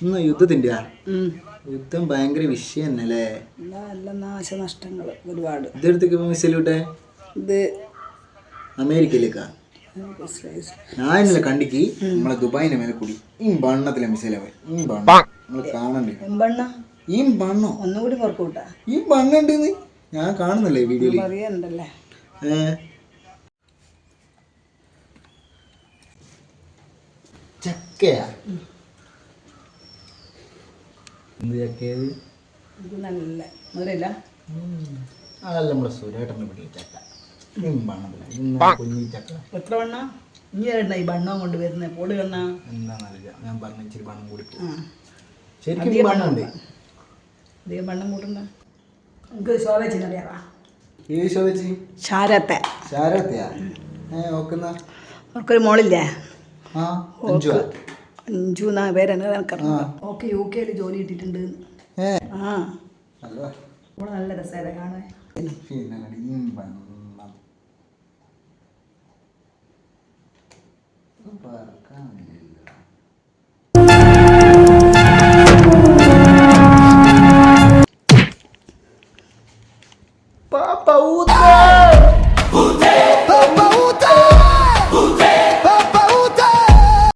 ഇന്ന് യുദ്ധത്തിൻ്റെ യുദ്ധം ഭയങ്കര വിഷയം തന്നെയല്ലേ. നല്ല നാശനഷ്ടങ്ങൾ ഒരുപാട്. ഇതെടുത്തേക്ക് മിസൈൽ വിട്ടെ. ഇത് അമേരിക്കയിലേക്കാ. ഞാൻ ഇന്നലെ കണ്ടിക്ക് നമ്മളെ ദുബായിന്റെ മേലെ കൂടി ഈ ബണ്ണത്തിലെ മിസൈലാവേ. ഈ ബണ്ണ നമ്മൾ കാണണ്ടേ? ഈ ബണ്ണോ ഒന്നുകൂടി പുറക്കൂട്ടാ. ഈ ബണ്ണുണ്ടെന്ന് ഞാൻ കാണുന്നില്ലേ വീഡിയോയിൽ. അറിയണ്ടല്ലേ. ചക്കയാ? എന്ത് ചക്കയത്? ഇത് നല്ല മധുരമില്ല. അതല്ല നമ്മുടെ സുരേട്ടനെ പിടിച്ച ചക്ക. കുഞ്ഞി ചക്ക. എത്ര വണ്ണ ഇനി വരണ ഈ ബണ്ണവും കൊണ്ട് വരുന്നത്? പൊടി വണ്ണ എന്താണെന്നറിയില്ല. ഞാൻ പറഞ്ഞ ഇച്ചിരി ബണ്ണം കൂടി ശരിക്കും ബണ്ണുണ്ട്. അധികം ബണ്ണം കൂട്ടണ്ട. നമുക്ക് ശോഭച്ചിന്നറിയാവാ. ഏത് ശോഭച്ചി? ശാരത്തെ. ശാരത്തെയാ? നോക്കുന്ന അവർക്കൊരു മോളില്ലേ? അഞ്ചു എന്നാ പേരെന്നെ കണക്കറിയാം. ഓക്കെ UK ജോലി കിട്ടിയിട്ടുണ്ട്. നല്ല രസമല്ലേ കാണാൻ. Papa Uta!